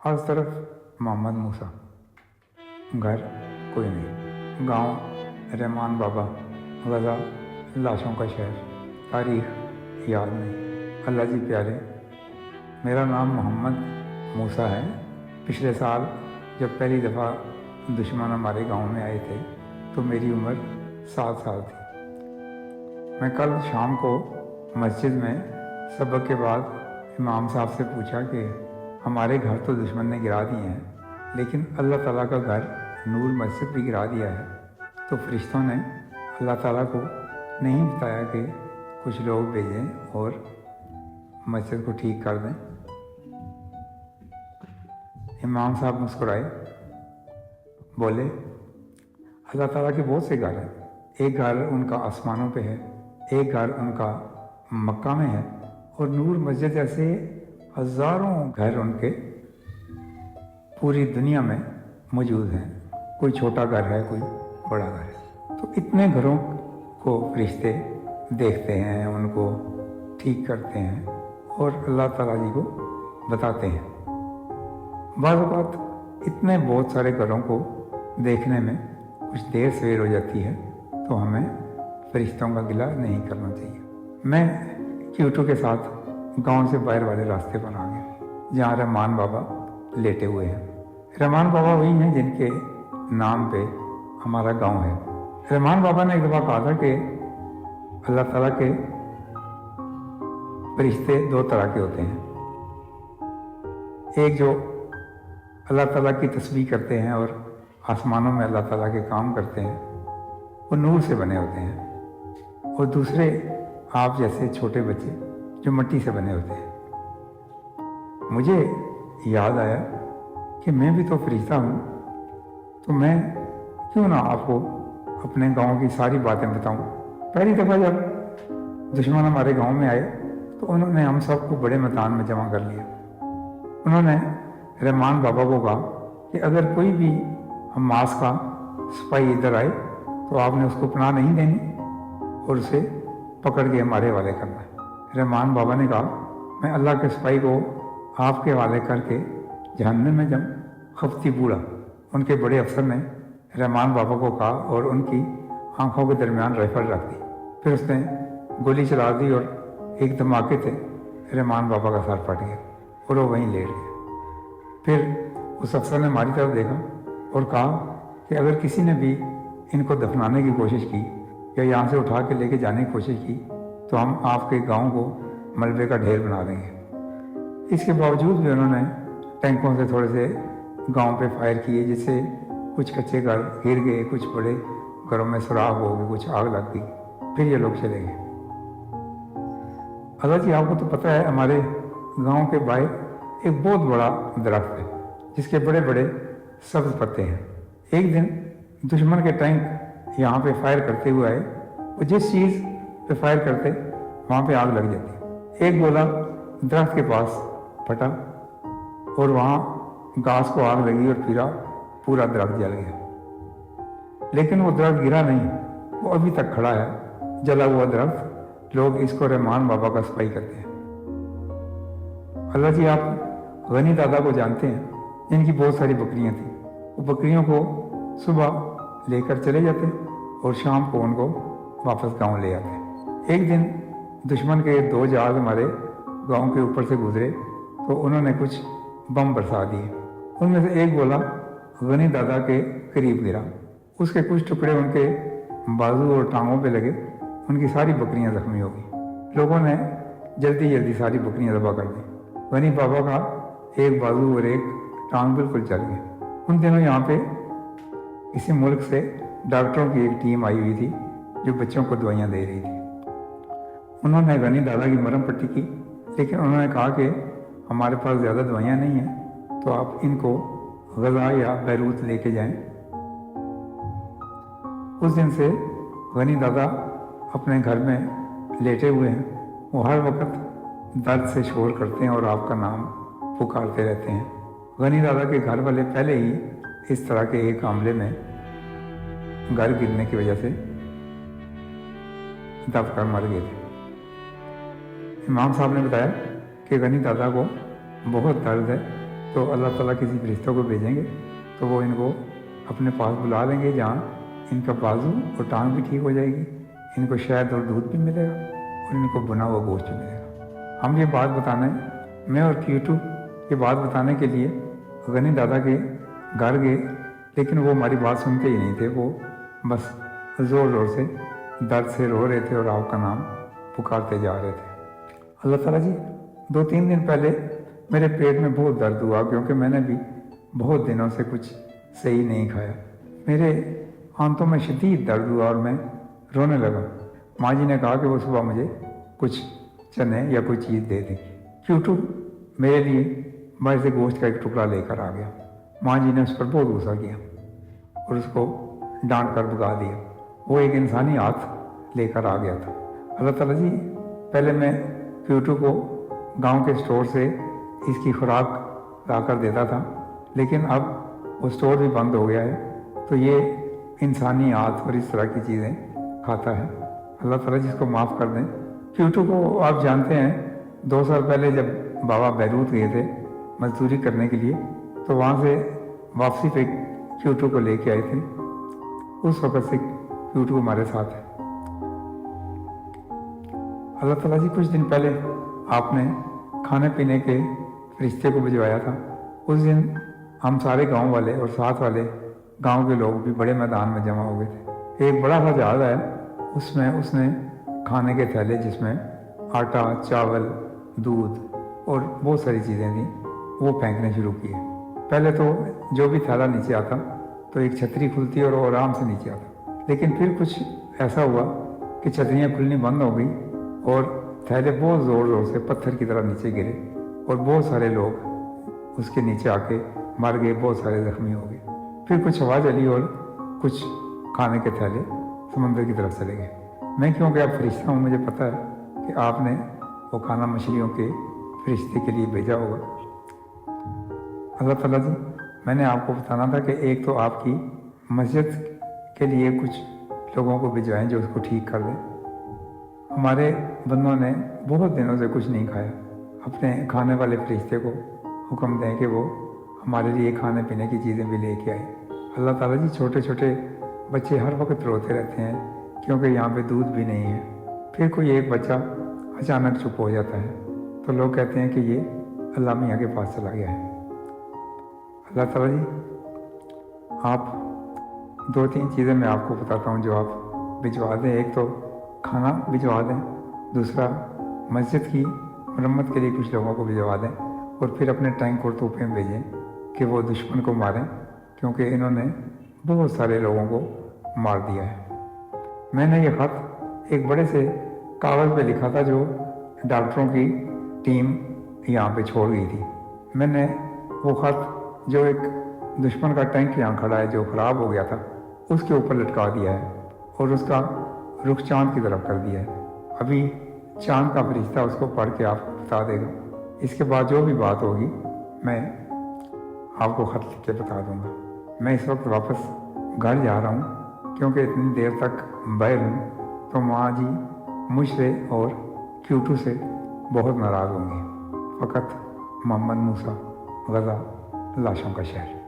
हर तरफ मोहम्मद मूसा, घर कोई नहीं, गांव रहमान बाबा, गज़ा लाशों का शहर, तारीख याद नहीं। अल्लाह जी प्यारे, मेरा नाम मोहम्मद मूसा है। पिछले साल जब पहली दफ़ा दुश्मन हमारे गांव में आए थे तो मेरी उम्र 7 साल थी। मैं कल शाम को मस्जिद में सबक के बाद इमाम साहब से पूछा कि हमारे घर तो दुश्मन ने गिरा दिए हैं, लेकिन अल्लाह ताला का घर नूर मस्जिद भी गिरा दिया है, तो फरिश्तों ने अल्लाह ताला को नहीं बताया कि कुछ लोग भेजें और मस्जिद को ठीक कर दें। इमाम साहब मुस्कुराए, बोले अल्लाह ताला के बहुत से घर हैं। एक घर उनका आसमानों पे है, एक घर उनका मक्का में है, और नूर मस्जिद ऐसे हज़ारों घर उनके पूरी दुनिया में मौजूद हैं। कोई छोटा घर है, कोई बड़ा घर है। तो इतने घरों को फरिश्ते देखते हैं, उनको ठीक करते हैं और अल्लाह ताला जी को बताते हैं। बाज़ औक़ात इतने बहुत सारे घरों को देखने में कुछ देर सवेर हो जाती है, तो हमें फरिश्तों का गिला नहीं करना चाहिए। मैं क्यूटो के साथ गांव से बाहर वाले रास्ते पर आ गया, जहाँ रहमान बाबा लेटे हुए हैं। रहमान बाबा वही हैं जिनके नाम पे हमारा गांव है। रहमान बाबा ने एक दफ़ा कहा था कि अल्लाह ताला के फरिश्ते 2 तरह के होते हैं। एक जो अल्लाह ताला की तस्बीह करते हैं और आसमानों में अल्लाह ताला के काम करते हैं, वो नूर से बने होते हैं, और दूसरे आप जैसे छोटे बच्चे जो मिट्टी से बने होते हैं। मुझे याद आया कि मैं भी तो फरिश्ता हूँ, तो मैं क्यों ना आपको अपने गांव की सारी बातें बताऊँ। पहली दफ़ा जब दुश्मन हमारे गांव में आए तो उन्होंने हम सबको बड़े मैदान में जमा कर लिया। उन्होंने रहमान बाबा को कहा कि अगर कोई भी हमास का सिपाही इधर आए तो आपने उसको पनाह नहीं देनी और उसे पकड़ के हमारे हवाले करना है। रहमान बाबा ने कहा, मैं अल्लाह के सिपाही को आपके हवाले करके जहन्नम में जम खफ्ती बूढ़ा। उनके बड़े अफसर ने रहमान बाबा को कहा और उनकी आंखों के दरमियान राइफल रख दी। फिर उसने गोली चला दी और एक धमाके से रहमान बाबा का सर फट गया और वो वहीं लेट गए। फिर उस अफसर ने हमारी तरफ देखा और कहा कि अगर किसी ने भी इनको दफनाने की कोशिश की या यहाँ से उठा के लेके जाने की कोशिश की तो हम आपके गांव को मलबे का ढेर बना देंगे। इसके बावजूद भी उन्होंने टैंकों से थोड़े से गांव पे फायर किए, जिससे कुछ कच्चे घर गिर गए, कुछ बड़े घरों में सुराख हो गए, कुछ आग लग गई। फिर ये लोग चले गए। अल्लाह जी, आपको तो पता है हमारे गांव के बाहर एक बहुत बड़ा दरख्त है जिसके बड़े बड़े सब्ज पत्ते हैं। एक दिन दुश्मन के टैंक यहाँ पे फायर करते हुए आए, और जिस चीज़ पे फायर करते वहाँ पे आग लग जाती। एक गोला दरख्त के पास फटा और वहाँ घास को आग लगी और फिर पूरा दरख्त जल गया। लेकिन वो दरख्त गिरा नहीं, वो अभी तक खड़ा है, जला हुआ दरख्त। लोग इसको रहमान बाबा का सिपाही करते हैं। अल्लाह जी, आप गनी दादा को जानते हैं, जिनकी बहुत सारी बकरियां थी। वो बकरियों को सुबह लेकर चले जाते और शाम को उनको वापस गांव ले आते। एक दिन दुश्मन के 2 जहाज हमारे गांव के ऊपर से गुजरे तो उन्होंने कुछ बम बरसा दिए। उनमें से एक गोला गनी दादा के करीब गिरा। उसके कुछ टुकड़े उनके बाजू और टांगों पे लगे। उनकी सारी बकरियां जख्मी हो गई। लोगों ने जल्दी जल्दी सारी बकरियां दबा कर दी। गनी बाबा का एक बाजू और एक टांग बिल्कुल जल गए। उन दिनों यहाँ पे किसी मुल्क से डॉक्टरों की एक टीम आई हुई थी जो बच्चों को दवाइयाँ दे रही थी। उन्होंने गनी दादा की मरहम पट्टी की, लेकिन उन्होंने कहा कि हमारे पास ज़्यादा दवाइयाँ नहीं हैं, तो आप इनको गज़ा या बैरूत लेके जाएं। उस दिन से गनी दादा अपने घर में लेटे हुए हैं। वो हर वक्त दर्द से शोर करते हैं और आपका नाम पुकारते रहते हैं। गनी दादा के घर वाले पहले ही इस तरह के एक मामले में घर गिरने की वजह से दब कर मर गए थे। इमाम साहब ने बताया कि गनी दादा को बहुत दर्द है تو اللہ ताला किसी फरिश्तों को भेजेंगे तो वो इनको अपने पास बुला लेंगे, जहाँ इनका बाजू और टांग भी ठीक हो जाएगी, इनको शहद और दूध भी मिलेगा और इनको बुना हुआ गोश्त भी मिलेगा। हम ये बात बताने, मैं और क्यूटू ये बात बताने के लिए गनी दादा के घर गए, लेकिन वो हमारी बात सुनते ही नहीं थे। वो बस ज़ोर ज़ोर से दर्द से रो रहे थे और आपका नाम पुकारते जा रहे थे। अल्लाह ताला जी, 2-3 दिन पहले मेरे पेट में बहुत दर्द हुआ, क्योंकि मैंने भी बहुत दिनों से कुछ सही नहीं खाया। मेरे आंतों में शदीद दर्द हुआ और मैं रोने लगा। माँ जी ने कहा कि वो सुबह मुझे कुछ चने या कोई चीज़ दे देगी। क्यूटू मेरे लिए बाहर से गोश्त का एक टुकड़ा लेकर आ गया। माँ जी ने उस पर बहुत गुस्सा किया और उसको डांट कर भगा दिया। वो एक इंसानी हाथ लेकर आ गया था। अल्लाह ताला जी, पहले मैं क्यूटू को गांव के स्टोर से इसकी खुराक ला कर देता था, लेकिन अब वो स्टोर भी बंद हो गया है, तो ये इंसानी हाथ और इस तरह की चीज़ें खाता है। अल्लाह ताला जी इसको माफ़ कर दें। क्यूटू को आप जानते हैं, 2 साल पहले जब बाबा बैरूत गए थे मजदूरी करने के लिए, तो वहाँ से वापसी पे क्यूटू को लेके आए थे। उस वक़्त से क्यूटू हमारे साथ है। अल्लाह ताला जी, कुछ दिन पहले आपने खाने पीने के रिश्ते को भिजवाया था। उस दिन हम सारे गांव वाले और साथ वाले गांव के लोग भी बड़े मैदान में जमा हो गए थे। एक बड़ा सा जहाज आया, उसमें उसने खाने के थैले, जिसमें आटा, चावल, दूध और बहुत सारी चीज़ें थी, वो फेंकने शुरू किए। पहले तो जो भी थैला नीचे आता तो एक छतरी खुलती और वो आराम से नीचे आता, लेकिन फिर कुछ ऐसा हुआ कि छतरियाँ खुलनी बंद हो गई और थैले बहुत ज़ोर ज़ोर से पत्थर की तरह नीचे गिरे और बहुत सारे लोग उसके नीचे आके मर गए, बहुत सारे जख्मी हो गए। फिर कुछ हवा चली और कुछ खाने के थैले समंदर की तरफ चले गए। मैं क्योंकि अब फरिश्ता हूँ, मुझे पता है कि आपने वो खाना मछलियों के फरिश्ते के लिए भेजा होगा। अल्लाह ताला जी, मैंने आपको बताना था कि एक तो आपकी मस्जिद के लिए कुछ लोगों को भिजवाएं जो उसको ठीक कर दें। हमारे बंदों ने बहुत दिनों से कुछ नहीं खाया। अपने खाने वाले फरिश्ते को हुक्म दें कि वो हमारे लिए खाने पीने की चीज़ें भी लेके आए। अल्लाह ताला जी, छोटे छोटे बच्चे हर वक्त रोते रहते हैं, क्योंकि यहाँ पे दूध भी नहीं है। फिर कोई एक बच्चा अचानक चुप हो जाता है तो लोग कहते हैं कि ये अल्लाह मियाँ के पास चला गया है। अल्लाह ताला जी, आप 2-3 चीज़ें मैं आपको बताता हूँ जो आप भिजवा दें। एक तो खाना भिजवा दें, दूसरा मस्जिद की मरम्मत के लिए कुछ लोगों को भिजवा दें, और फिर अपने टैंक और तोपें भेजें कि वो दुश्मन को मारें, क्योंकि इन्होंने बहुत सारे लोगों को मार दिया है। मैंने ये ख़त एक बड़े से कागज़ पे लिखा था जो डॉक्टरों की टीम यहाँ पे छोड़ गई थी। मैंने वो ख़त जो एक दुश्मन का टैंक यहाँ खड़ा है जो ख़राब हो गया था, उसके ऊपर लटका दिया है और उसका रुख चाँद की तरफ कर दिया है। अभी चाँद का फरिश्ता उसको पढ़ के आपको बता देगा। इसके बाद जो भी बात होगी मैं आपको ख़त लिख के बता दूंगा। मैं इस वक्त वापस घर जा रहा हूँ, क्योंकि इतनी देर तक बैर हूँ तो माँ जी मुझसे और क्यूटू से बहुत नाराज़ होंगी। फ़कत मोहम्मद मूसा, गज़ा, लाशों का शहर।